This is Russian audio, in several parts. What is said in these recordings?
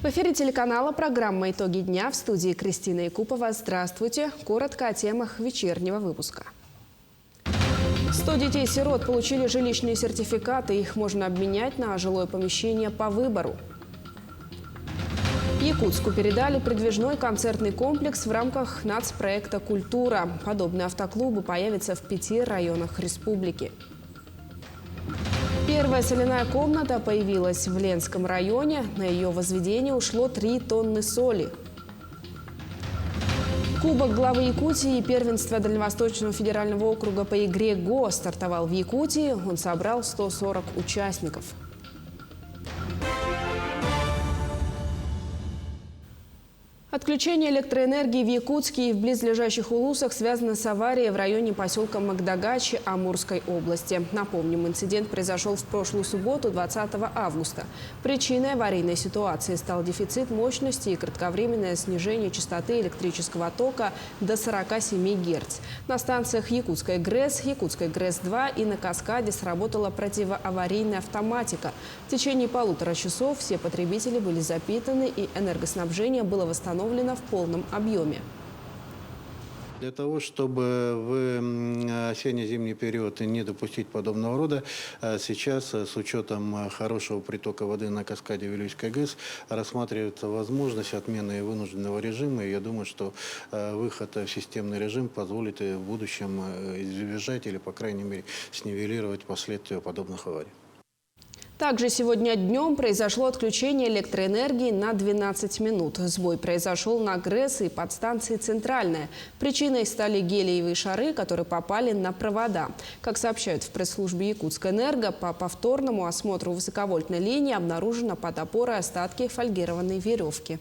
В эфире телеканала программа «Итоги дня», в студии Кристина Якупова. Здравствуйте. Коротко о темах вечернего выпуска. 100 детей-сирот получили жилищные сертификаты. Их можно обменять на жилое помещение по выбору. Якутску передали передвижной концертный комплекс в рамках нацпроекта «Культура». Подобные автоклубы появятся в 5 районах республики. Первая соляная комната появилась в Ленском районе. На ее возведение ушло 3 тонны соли. Кубок главы Якутии и первенство Дальневосточного федерального округа по игре ГО стартовал в Якутии. Он собрал 140 участников. Отключение электроэнергии в Якутске и в близлежащих улусах связано с аварией в районе поселка Магдагачи Амурской области. Напомним, инцидент произошел в прошлую субботу, 20 августа. Причиной аварийной ситуации стал дефицит мощности и кратковременное снижение частоты электрического тока до 47 Гц. На станциях Якутская ГРЭС, Якутская ГРЭС-2 и на Каскаде сработала противоаварийная автоматика. В течение 1,5 часов все потребители были запитаны и энергоснабжение было восстановлено в полном объеме. Для того, чтобы в осенне-зимний период не допустить подобного рода, сейчас с учетом хорошего притока воды на Каскаде Вилюйской ГЭС рассматривается возможность отмены вынужденного режима. И я думаю, что выход в системный режим позволит в будущем избежать или, по крайней мере, снивелировать последствия подобных аварий. Также сегодня днем произошло отключение электроэнергии на 12 минут. Сбой произошел на ГРЭС и подстанции «Центральная». Причиной стали гелиевые шары, которые попали на провода. Как сообщают в пресс-службе «Якутскэнерго», по повторному осмотру высоковольтной линии обнаружено под опорой остатки фольгированной веревки.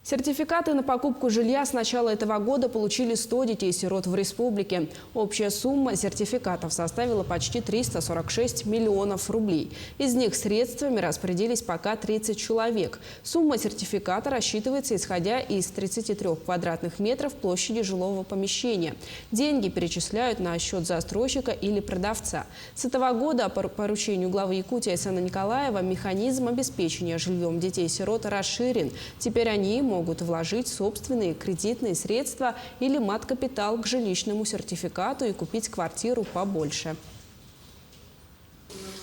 Сертификаты на покупку жилья с начала этого года получили 100 детей-сирот в республике. Общая сумма сертификатов составила почти 346 миллионов рублей. Из них средствами распорядились пока 30 человек. Сумма сертификата рассчитывается, исходя из 33 квадратных метров площади жилого помещения. Деньги перечисляют на счет застройщика или продавца. С этого года по поручению главы Якутии Айсена Николаева механизм обеспечения жильем детей-сирот расширен. Теперь они могут вложить собственные кредитные средства или мат-капитал к жилищному сертификату и купить квартиру побольше.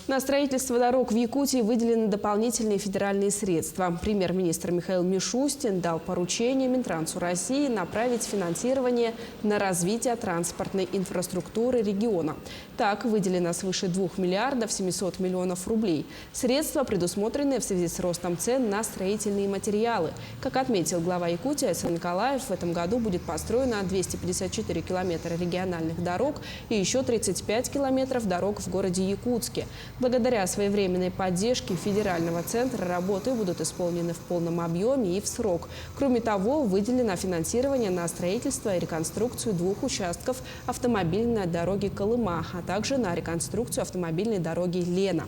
На строительство дорог в Якутии выделены дополнительные федеральные средства. Премьер-министр Михаил Мишустин дал поручение Минтрансу России направить финансирование на развитие транспортной инфраструктуры региона. Так, выделено свыше 2 миллиардов 700 миллионов рублей. Средства предусмотрены в связи с ростом цен на строительные материалы. Как отметил глава Якутии Айсен Николаев, в этом году будет построено 254 километра региональных дорог и еще 35 километров дорог в городе Якутске. Благодаря своевременной поддержке федерального центра работы будут исполнены в полном объеме и в срок. Кроме того, выделено финансирование на строительство и реконструкцию 2 участков автомобильной дороги Колыма, а также на реконструкцию автомобильной дороги Лена.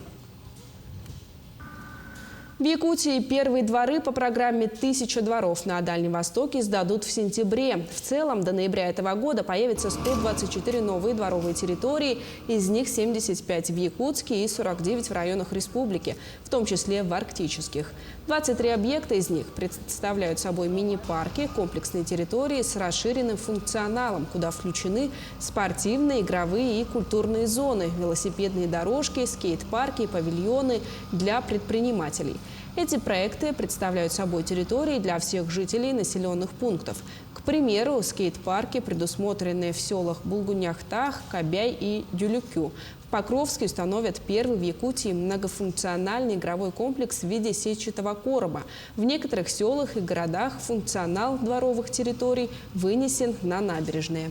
В Якутии первые дворы по программе «1000 дворов» на Дальнем Востоке сдадут в сентябре. В целом до ноября этого года появится 124 новые дворовые территории, из них 75 в Якутске и 49 в районах республики, в том числе в арктических. 23 объекта из них представляют собой мини-парки, комплексные территории с расширенным функционалом, куда включены спортивные, игровые и культурные зоны, велосипедные дорожки, скейт-парки и павильоны для предпринимателей. Эти проекты представляют собой территории для всех жителей населенных пунктов. К примеру, скейт-парки предусмотрены в селах Булгуньяхтах, Кобяй и Дюлюкю. В Покровске установят первый в Якутии многофункциональный игровой комплекс в виде сетчатого короба. В некоторых селах и городах функционал дворовых территорий вынесен на набережные.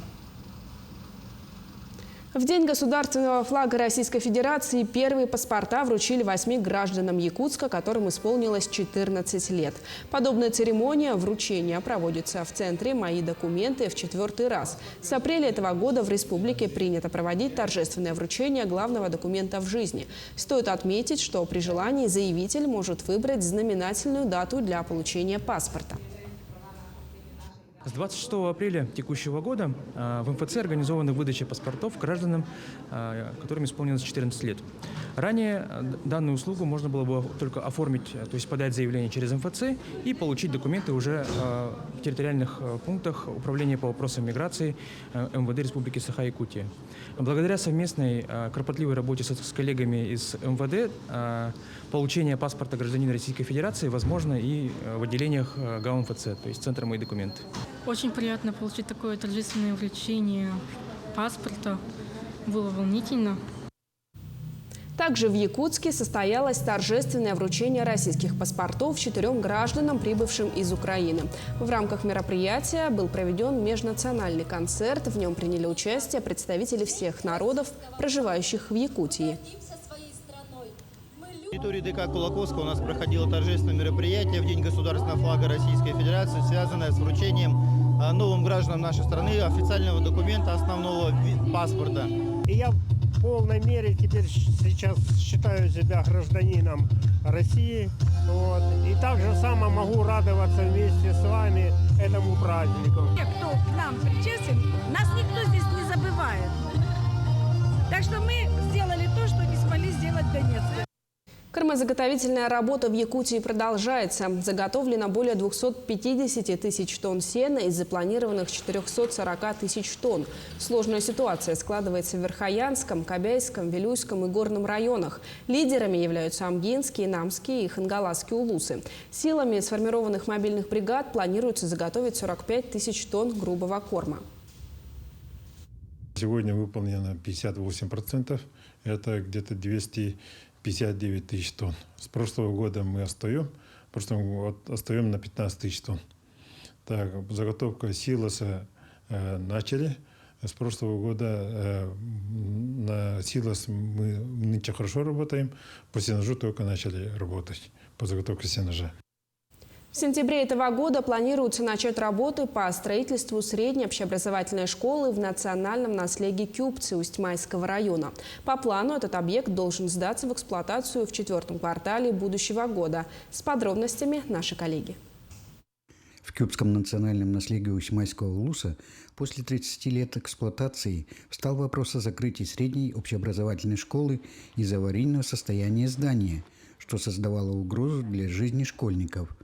В день государственного флага Российской Федерации первые паспорта вручили 8 гражданам Якутска, которым исполнилось 14 лет. Подобная церемония вручения проводится в центре «Мои документы» в 4-й раз. С апреля этого года в республике принято проводить торжественное вручение главного документа в жизни. Стоит отметить, что при желании заявитель может выбрать знаменательную дату для получения паспорта. С 26 апреля текущего года в МФЦ организована выдача паспортов гражданам, которым исполнилось 14 лет. Ранее данную услугу можно было бы только оформить, то есть подать заявление через МФЦ и получить документы уже в территориальных пунктах Управления по вопросам миграции МВД Республики Саха-Якутия. Благодаря совместной кропотливой работе с коллегами из МВД получение паспорта гражданина Российской Федерации возможно и в отделениях ГАУ МФЦ, то есть Центра «Мои документы». Очень приятно получить такое торжественное вручение паспорта. Было волнительно. Также в Якутске состоялось торжественное вручение российских паспортов 4 гражданам, прибывшим из Украины. В рамках мероприятия был проведен межнациональный концерт. В нем приняли участие представители всех народов, проживающих в Якутии. На территории ДК Кулаковска у нас проходило торжественное мероприятие в День государственного флага Российской Федерации, связанное с вручением новым гражданам нашей страны официального документа, основного паспорта. И я в полной мере теперь сейчас считаю себя гражданином России. Вот. И так же само могу радоваться вместе с вами этому празднику. Те, кто к нам причастен, нас никто здесь не забывает. Так что мы сделали то, что не смогли сделать в Донецке. Кормозаготовительная работа в Якутии продолжается. Заготовлено более 250 тысяч тонн сена из запланированных 440 тысяч тонн. Сложная ситуация складывается в Верхоянском, Кобяйском, Вилюйском и Горном районах. Лидерами являются Амгинские, Намские и Хангаласские улусы. Силами сформированных мобильных бригад планируется заготовить 45 тысяч тонн грубого корма. Сегодня выполнено 58%. Это где-то 259 тысяч тонн. С прошлого года мы отстаем на 15 тысяч тонн. Так, заготовка силоса начали. С прошлого года на силос мы нынче хорошо работаем. По сенажу только начали работать по заготовке сенажа. В сентябре этого года планируется начать работы по строительству средней общеобразовательной школы в национальном наследии Кюбцы Усть-Майского района. По плану этот объект должен сдаться в эксплуатацию в 4-м квартале будущего года. С подробностями наши коллеги. В Кюбском национальном наследии Усть-Майского улуса после 30 лет эксплуатации встал вопрос о закрытии средней общеобразовательной школы из-за аварийного состояния здания, что создавало угрозу для жизни школьников.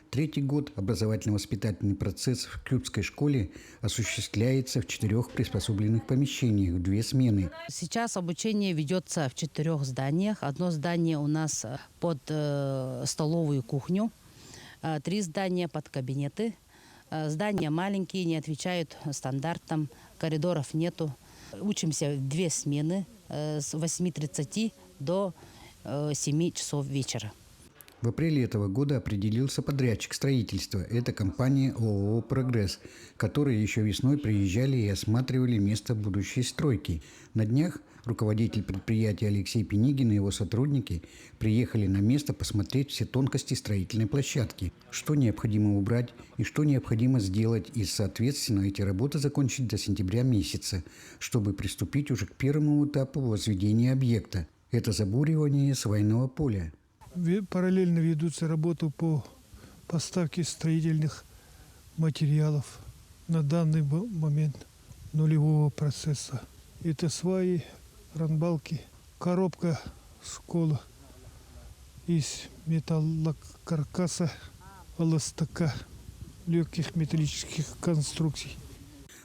Третий год образовательно-воспитательный процесс в Кюбской школе осуществляется в 4 приспособленных помещениях в 2 смены. Сейчас обучение ведется в 4 зданиях. Одно здание у нас под столовую и кухню, 3 здания под кабинеты. Здания маленькие, не отвечают стандартам, коридоров нету. Учимся в 2 смены с 8:30 до 7 часов вечера. В апреле этого года определился подрядчик строительства. Это компания ООО «Прогресс», которые еще весной приезжали и осматривали место будущей стройки. На днях руководитель предприятия Алексей Пенигин и его сотрудники приехали на место посмотреть все тонкости строительной площадки, что необходимо убрать и что необходимо сделать, и, соответственно, эти работы закончить до сентября месяца, чтобы приступить уже к первому этапу возведения объекта. Это забуривание свайного поля. Параллельно ведутся работы по поставке строительных материалов на данный момент нулевого процесса. Это сваи, ранбалки, коробка скола из металлокаркаса, ластака, легких металлических конструкций.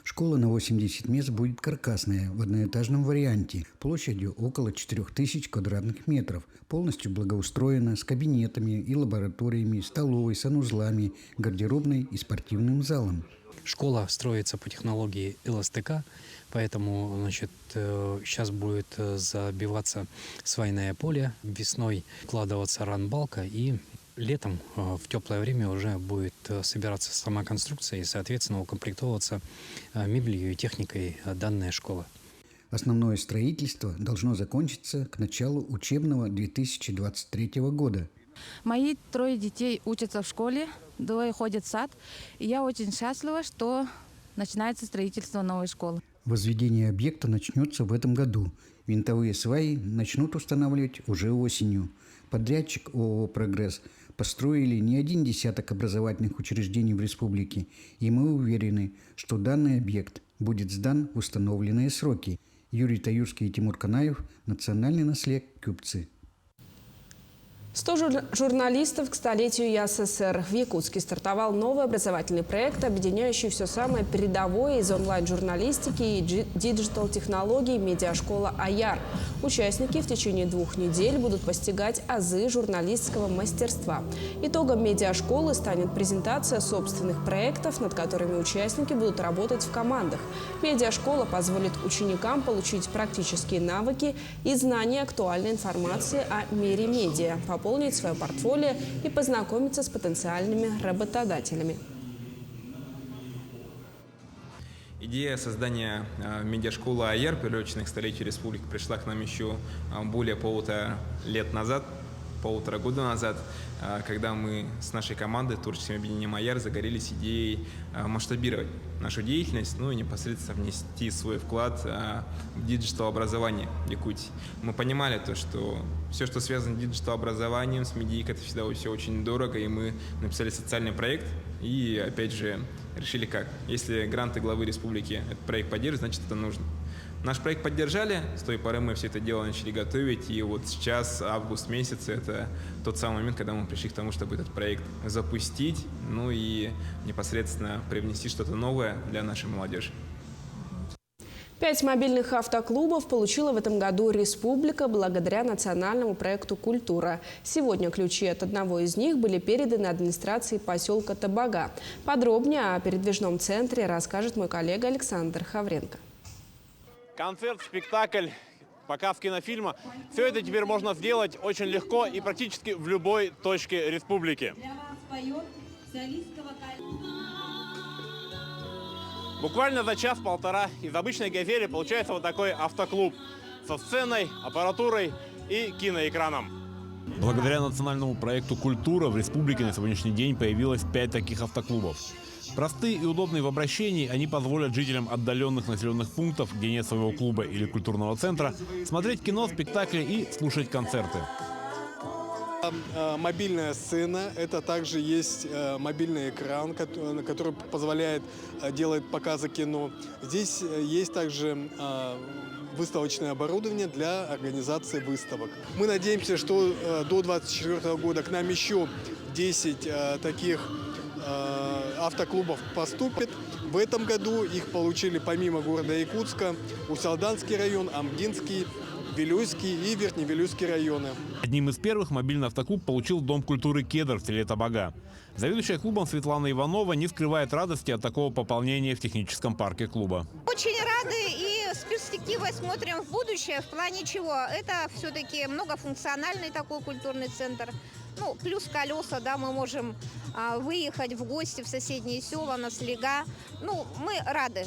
Школа на 80 мест будет каркасная, в одноэтажном варианте, площадью около 4000 квадратных метров, полностью благоустроена, с кабинетами и лабораториями, столовой, санузлами, гардеробной и спортивным залом. Школа строится по технологии ЛСТК, поэтому сейчас будет забиваться свайное поле, весной вкладываться ранбалка, и летом в теплое время уже будет собираться сама конструкция и, соответственно, укомплектовываться мебелью и техникой данная школа. Основное строительство должно закончиться к началу учебного 2023 года. Мои 3 детей учатся в школе, 2 ходят в сад. И я очень счастлива, что начинается строительство новой школы. Возведение объекта начнется в этом году. Винтовые сваи начнут устанавливать уже осенью. Подрядчик ООО «Прогресс» построили не один десяток образовательных учреждений в республике, и мы уверены, что данный объект будет сдан в установленные сроки. Юрий Таюрский и Тимур Канаев, Национальный наслед, Кюбцы. 100 журналистов к столетию ЯССР. В Якутске стартовал новый образовательный проект, объединяющий все самое передовое из онлайн-журналистики и диджитал-технологий медиашкола «Аяр». Участники в течение 2 недель будут постигать азы журналистского мастерства. Итогом медиашколы станет презентация собственных проектов, над которыми участники будут работать в командах. Медиашкола позволит ученикам получить практические навыки и знания актуальной информации о мире медиа, пополнить свое портфолио и познакомиться с потенциальными работодателями. Идея создания медиашколы АЯР, приуроченной к столетию республики, пришла к нам еще более полутора года назад, когда мы с нашей командой, творческим объединением АЯР, загорелись идеей масштабировать нашу деятельность, ну и непосредственно внести свой вклад в диджитал-образование в Якутии. Мы понимали то, что все, что связано с диджитал-образованием, с медийкой, это всегда все очень дорого, и мы написали социальный проект и, опять же, решили как. Если гранты главы республики этот проект поддерживают, значит, это нужно. Наш проект поддержали, с той поры мы все это дело начали готовить, и вот сейчас, август месяц, это тот самый момент, когда мы пришли к тому, чтобы этот проект запустить, ну и непосредственно привнести что-то новое для нашей молодежи. 5 мобильных автоклубов получила в этом году республика благодаря национальному проекту «Культура». Сегодня ключи от одного из них были переданы администрации поселка Табага. Подробнее о передвижном центре расскажет мой коллега Александр Хавренко. Концерт, спектакль, показ кинофильма – все это теперь можно сделать очень легко и практически в любой точке республики. Буквально за час-полтора из обычной «Газели» получается вот такой автоклуб со сценой, аппаратурой и киноэкраном. Благодаря национальному проекту «Культура» в республике на сегодняшний день появилось 5 таких автоклубов. Простые и удобные в обращении, они позволят жителям отдаленных населенных пунктов, где нет своего клуба или культурного центра, смотреть кино, спектакли и слушать концерты. Мобильная сцена, это также есть мобильный экран, который позволяет делать показы кино. Здесь есть также выставочное оборудование для организации выставок. Мы надеемся, что до 2024 года к нам еще 10 таких автоклубов поступит. В этом году их получили помимо города Якутска Усалданский район, Амгинский, Вилюйский и Верхневилюйский районы. Одним из первых мобильный автоклуб получил Дом культуры «Кедр» в селе Табага. Заведующая клубом Светлана Иванова не скрывает радости от такого пополнения в техническом парке клуба. Очень рады и с перспективой смотрим в будущее. В плане чего? Это все-таки многофункциональный такой культурный центр. Ну, плюс колеса, да, мы можем выехать в гости в соседние села, на Слега. Ну, мы рады.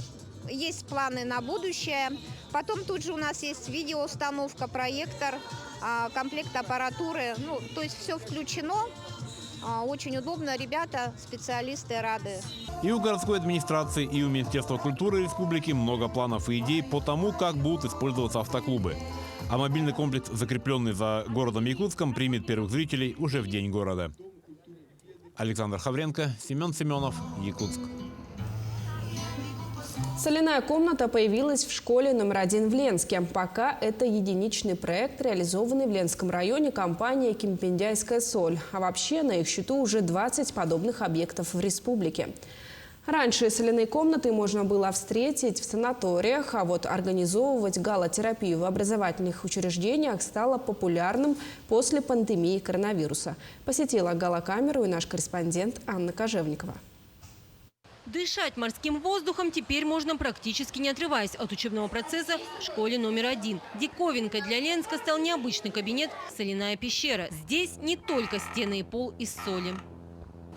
Есть планы на будущее. Потом тут же у нас есть видеоустановка, проектор, комплект аппаратуры. Ну, то есть все включено. Очень удобно. Ребята, специалисты рады. И у городской администрации, и у Министерства культуры республики много планов и идей по тому, как будут использоваться автоклубы. А мобильный комплекс, закрепленный за городом Якутском, примет первых зрителей уже в день города. Александр Хавренко, Семен Семенов, Якутск. Соляная комната появилась в школе номер 1 в Ленске. Пока это единичный проект, реализованный в Ленском районе компанией «Кимпендяйская соль». А вообще на их счету уже 20 подобных объектов в республике. Раньше соляные комнаты можно было встретить в санаториях, а вот организовывать галотерапию в образовательных учреждениях стало популярным после пандемии коронавируса. Посетила галокамеру и наш корреспондент Анна Кожевникова. Дышать морским воздухом теперь можно практически не отрываясь от учебного процесса в школе номер 1. Диковинкой для Ленска стал необычный кабинет «Соляная пещера». Здесь не только стены и пол из соли.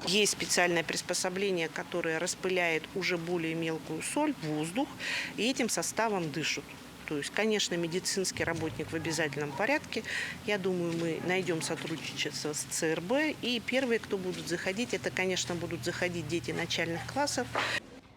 Есть специальное приспособление, которое распыляет уже более мелкую соль в воздух, и этим составом дышат. То есть, конечно, медицинский работник в обязательном порядке. Я думаю, мы найдем сотрудничество с ЦРБ. И первые, кто будут заходить, это, конечно, будут заходить дети начальных классов.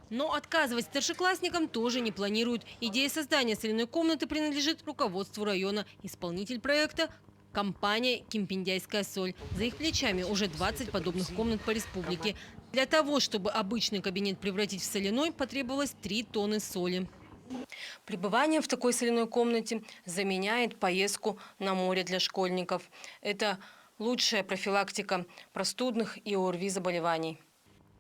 Но отказывать старшеклассникам тоже не планируют. Идея создания соляной комнаты принадлежит руководству района. Исполнитель проекта – компания «Кимпиндяйская соль». За их плечами уже 20 подобных комнат по республике. Для того, чтобы обычный кабинет превратить в соляной, потребовалось 3 тонны соли. Пребывание в такой соляной комнате заменяет поездку на море для школьников. Это лучшая профилактика простудных и ОРВИ заболеваний.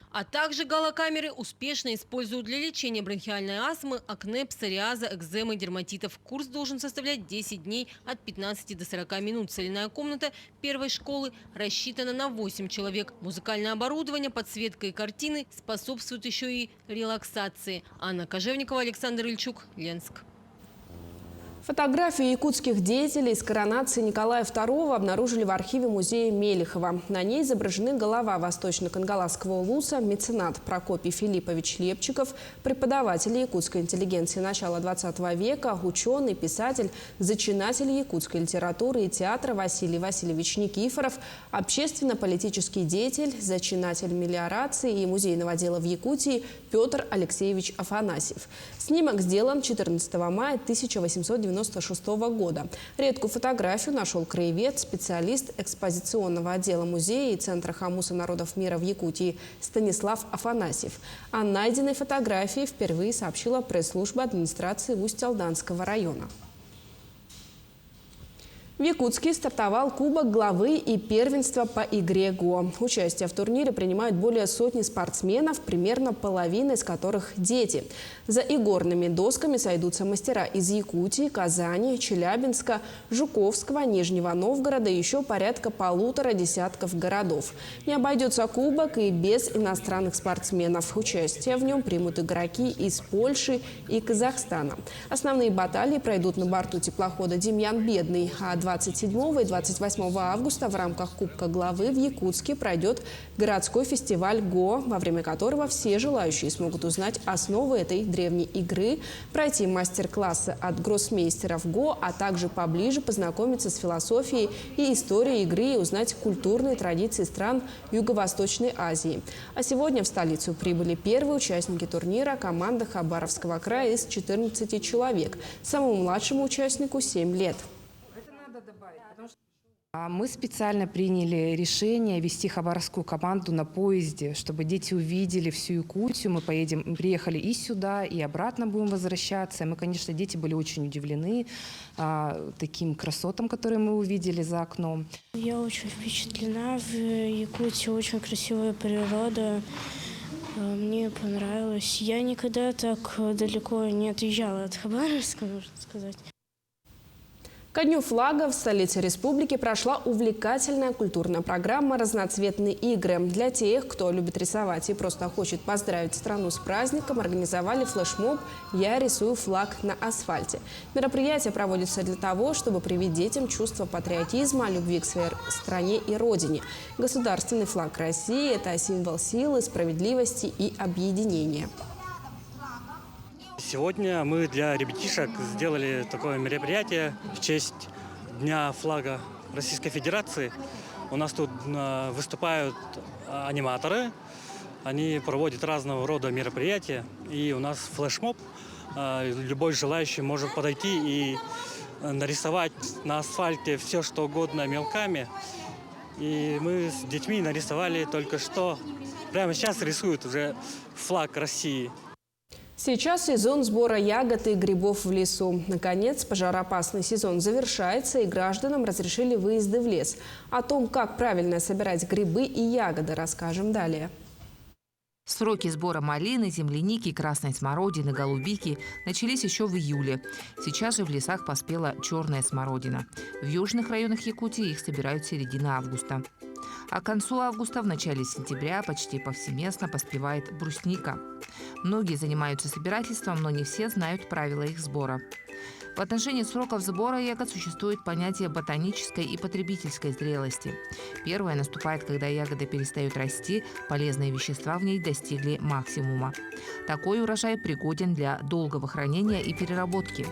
А также галокамеры успешно используют для лечения бронхиальной астмы, акне, псориаза, экземы, дерматитов. Курс должен составлять 10 дней от 15 до 40 минут. Соляная комната первой школы рассчитана на 8 человек. Музыкальное оборудование, подсветка и картины способствуют еще и релаксации. Анна Кожевникова, Александр Ильчук, Ленск. Фотографию якутских деятелей с коронации Николая II обнаружили в архиве музея Мелихова. На ней изображены голова восточно-кангаласского улуса, меценат Прокопий Филиппович Лепчиков, преподаватель якутской интеллигенции начала XX века, ученый, писатель, зачинатель якутской литературы и театра Василий Васильевич Никифоров, общественно-политический деятель, зачинатель мелиорации и музейного дела в Якутии Петр Алексеевич Афанасьев. Снимок сделан 14 мая 1896 года. Редкую фотографию нашел краевед, специалист экспозиционного отдела музея и Центра Хамуса народов мира в Якутии Станислав Афанасьев. О найденной фотографии впервые сообщила пресс-служба администрации Усть-Алданского района. В Якутске стартовал Кубок главы и первенство по игре ГО. Участие в турнире принимают более сотни спортсменов, примерно половина из которых дети. За игорными досками сойдутся мастера из Якутии, Казани, Челябинска, Жуковского, Нижнего Новгорода и еще порядка 1,5 десятков городов. Не обойдется Кубок и без иностранных спортсменов. Участие в нем примут игроки из Польши и Казахстана. Основные баталии пройдут на борту теплохода «Демьян Бедный», а 27 и 28 августа в рамках Кубка главы в Якутске пройдет городской фестиваль ГО, во время которого все желающие смогут узнать основы этой древней игры, пройти мастер-классы от гроссмейстеров ГО, а также поближе познакомиться с философией и историей игры и узнать культурные традиции стран Юго-Восточной Азии. А сегодня в столицу прибыли первые участники турнира, команда Хабаровского края из 14 человек. Самому младшему участнику 7 лет. Мы специально приняли решение вести хабаровскую команду на поезде, чтобы дети увидели всю Якутию. Мы приехали и сюда, и обратно будем возвращаться. Мы, конечно, дети были очень удивлены таким красотам, которые мы увидели за окном. Я очень впечатлена. В Якутии очень красивая природа. Мне понравилось. Я никогда так далеко не отъезжала от Хабаровска, можно сказать. Ко Дню флага в столице республики прошла увлекательная культурная программа «Разноцветные игры». Для тех, кто любит рисовать и просто хочет поздравить страну с праздником, организовали флешмоб «Я рисую флаг на асфальте». Мероприятие проводится для того, чтобы привить детям чувство патриотизма, любви к своей стране и родине. Государственный флаг России – это символ силы, справедливости и объединения. Сегодня мы для ребятишек сделали такое мероприятие в честь Дня флага Российской Федерации. У нас тут выступают аниматоры, они проводят разного рода мероприятия. И у нас флешмоб. Любой желающий может подойти и нарисовать на асфальте все, что угодно мелками. И мы с детьми нарисовали только что. Прямо сейчас рисуют уже флаг России. Сейчас сезон сбора ягод и грибов в лесу. Наконец, пожароопасный сезон завершается, и гражданам разрешили выезды в лес. О том, как правильно собирать грибы и ягоды, расскажем далее. Сроки сбора малины, земляники, красной смородины, голубики начались еще в июле. Сейчас же в лесах поспела черная смородина. В южных районах Якутии их собирают с середины августа. А к концу августа, в начале сентября почти повсеместно поспевает брусника. Многие занимаются собирательством, но не все знают правила их сбора. В отношении сроков сбора ягод существует понятие ботанической и потребительской зрелости. Первое наступает, когда ягоды перестают расти, полезные вещества в ней достигли максимума. Такой урожай пригоден для долгого хранения и переработки.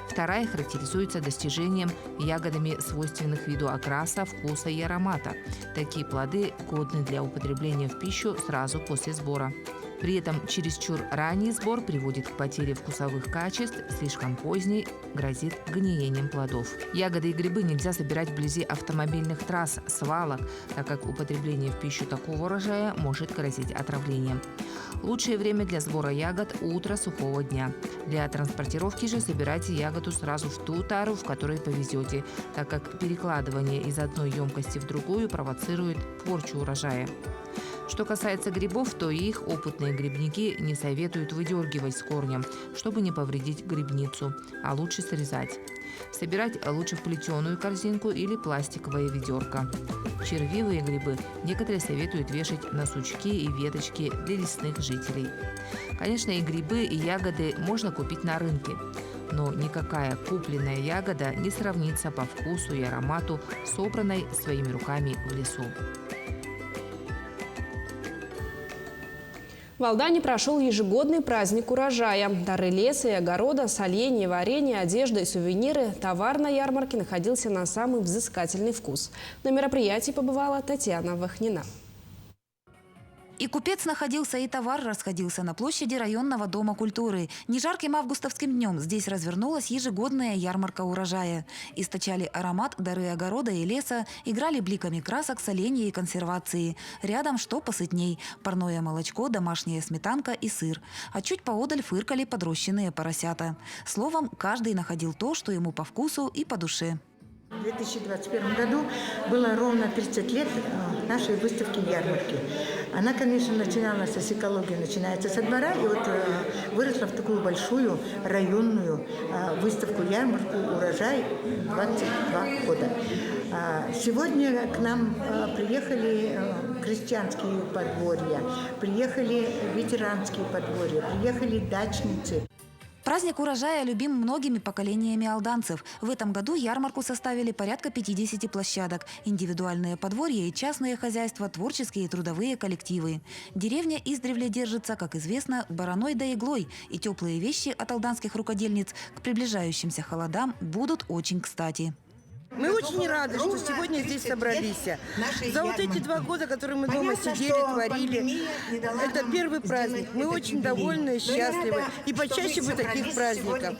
Вторая характеризуется достижением ягодами свойственных виду окраса, вкуса и аромата. Такие плоды годны для употребления в пищу сразу после сбора. При этом чересчур ранний сбор приводит к потере вкусовых качеств, слишком поздний грозит гниением плодов. Ягоды и грибы нельзя собирать вблизи автомобильных трасс, свалок, так как употребление в пищу такого урожая может грозить отравлением. Лучшее время для сбора ягод – утро сухого дня. Для транспортировки же собирайте ягоду сразу в ту тару, в которой повезете, так как перекладывание из одной емкости в другую провоцирует порчу урожая. Что касается грибов, то их опытные грибники не советуют выдергивать с корнем, чтобы не повредить грибницу, а лучше срезать. Собирать лучше в плетеную корзинку или пластиковое ведерко. Червивые грибы некоторые советуют вешать на сучки и веточки для лесных жителей. Конечно, и грибы, и ягоды можно купить на рынке. Но никакая купленная ягода не сравнится по вкусу и аромату собранной своими руками в лесу. В Алдане прошел ежегодный праздник урожая. Дары леса и огорода, соленья, варенье, одежда и сувениры. Товар на ярмарке находился на самый взыскательный вкус. На мероприятии побывала Татьяна Вахнина. И купец находился, и товар расходился на площади районного дома культуры. Не жарким августовским днем здесь развернулась ежегодная ярмарка урожая. Источали аромат дары огорода и леса, играли бликами красок, соленья и консервации. Рядом что посытней – парное молочко, домашняя сметанка и сыр. А чуть поодаль фыркали подрощенные поросята. Словом, каждый находил то, что ему по вкусу и по душе. В 2021 году было ровно 30 лет нашей выставки-ярмарки. Она, конечно, начиналась с экологии, начинается со двора, и вот выросла в такую большую районную выставку-ярмарку «Урожай» 22 года. Сегодня к нам приехали крестьянские подворья, приехали ветеранские подворья, приехали дачницы. Праздник урожая любим многими поколениями алданцев. В этом году ярмарку составили порядка 50 площадок. Индивидуальные подворья и частные хозяйства, творческие и трудовые коллективы. Деревня издревле держится, как известно, бараной да иглой. И теплые вещи от алданских рукодельниц к приближающимся холодам будут очень кстати. Мы очень рады, что сегодня здесь собрались. За вот эти 2 года, которые мы дома сидели, творили, это первый праздник. Мы очень довольны, счастливы. И почаще бы таких праздников.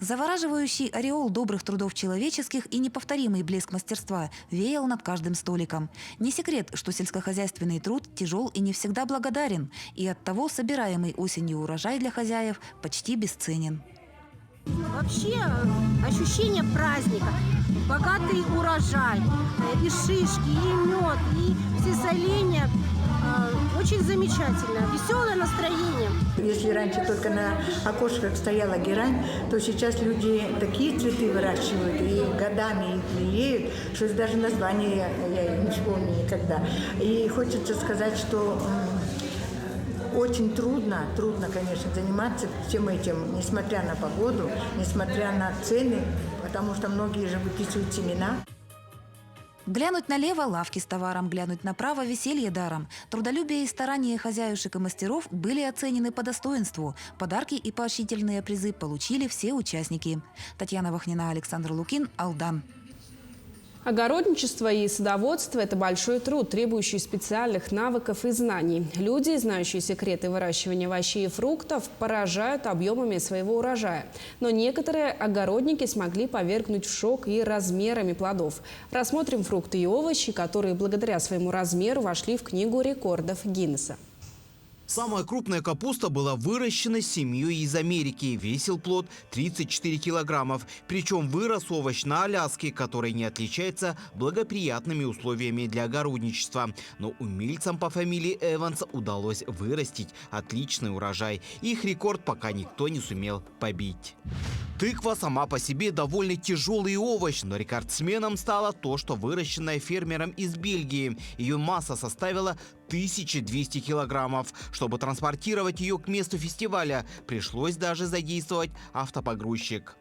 Завораживающий ореол добрых трудов человеческих и неповторимый блеск мастерства веял над каждым столиком. Не секрет, что сельскохозяйственный труд тяжел и не всегда благодарен. И оттого собираемый осенью урожай для хозяев почти бесценен. Вообще ощущение праздника, богатый урожай, и шишки, и мед, и все соленья, очень замечательно, веселое настроение. Если раньше только на окошках стояла герань, то сейчас люди такие цветы выращивают и годами их лелеют, что даже название я не вспомню никогда. И хочется сказать, что очень трудно, конечно, заниматься всем этим, несмотря на погоду, несмотря на цены, потому что многие же выписывают семена. Глянуть налево – лавки с товаром, глянуть направо – веселье даром. Трудолюбие и старания хозяюшек и мастеров были оценены по достоинству. Подарки и поощрительные призы получили все участники. Татьяна Вахнина, Александр Лукин, Алдан. Огородничество и садоводство – это большой труд, требующий специальных навыков и знаний. Люди, знающие секреты выращивания овощей и фруктов, поражают объемами своего урожая. Но некоторые огородники смогли повергнуть в шок и размерами плодов. Рассмотрим фрукты и овощи, которые благодаря своему размеру вошли в Книгу рекордов Гиннесса. Самая крупная капуста была выращена семьей из Америки. Весил плод 34 килограммов. Причем вырос овощ на Аляске, который не отличается благоприятными условиями для огородничества. Но умельцам по фамилии Эванс удалось вырастить отличный урожай. Их рекорд пока никто не сумел побить. Тыква сама по себе довольно тяжелый овощ, но рекордсменом стало то, что выращенная фермером из Бельгии. Ее масса составила 1200 килограммов. Чтобы транспортировать ее к месту фестиваля, пришлось даже задействовать автопогрузчик.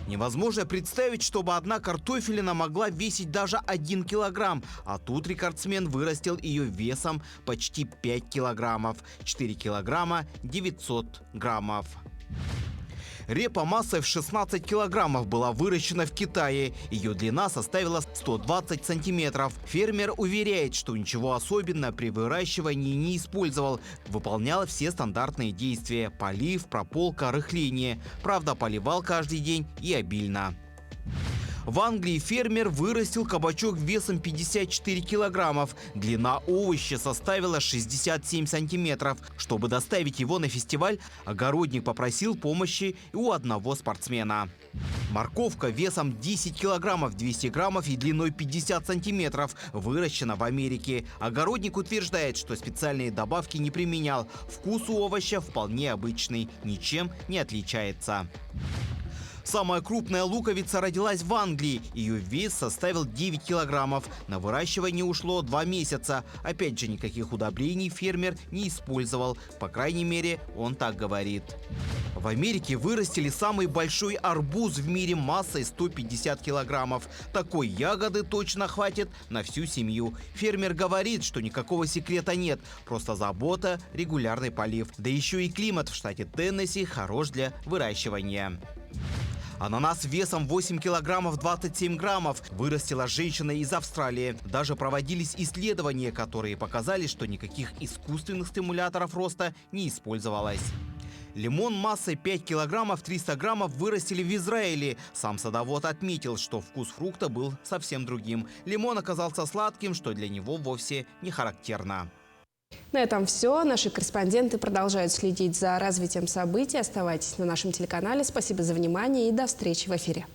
Невозможно представить, чтобы одна картофелина могла весить даже 1 килограмм. А тут рекордсмен вырастил ее весом почти 5 килограммов. 4 килограмма 900 граммов. Репа массой в 16 килограммов была выращена в Китае. Ее длина составила 120 сантиметров. Фермер уверяет, что ничего особенного при выращивании не использовал. Выполнял все стандартные действия – полив, прополка, рыхление. Правда, поливал каждый день и обильно. В Англии фермер вырастил кабачок весом 54 килограммов. Длина овоща составила 67 сантиметров. Чтобы доставить его на фестиваль, огородник попросил помощи и у одного спортсмена. Морковка весом 10 килограммов, 200 граммов и длиной 50 сантиметров выращена в Америке. Огородник утверждает, что специальные добавки не применял. Вкус у овоща вполне обычный, ничем не отличается. Самая крупная луковица родилась в Англии. Ее вес составил 9 килограммов. На выращивание ушло 2 месяца. Опять же, никаких удобрений фермер не использовал. По крайней мере, он так говорит. В Америке вырастили самый большой арбуз в мире массой 150 килограммов. Такой ягоды точно хватит на всю семью. Фермер говорит, что никакого секрета нет. Просто забота, регулярный полив. Да еще и климат в штате Теннесси хорош для выращивания. Ананас весом 8 килограммов 27 граммов вырастила женщина из Австралии. Даже проводились исследования, которые показали, что никаких искусственных стимуляторов роста не использовалось. Лимон массой 5 килограммов 300 граммов вырастили в Израиле. Сам садовод отметил, что вкус фрукта был совсем другим. Лимон оказался сладким, что для него вовсе не характерно. На этом все. Наши корреспонденты продолжают следить за развитием событий. Оставайтесь на нашем телеканале. Спасибо за внимание и до встречи в эфире.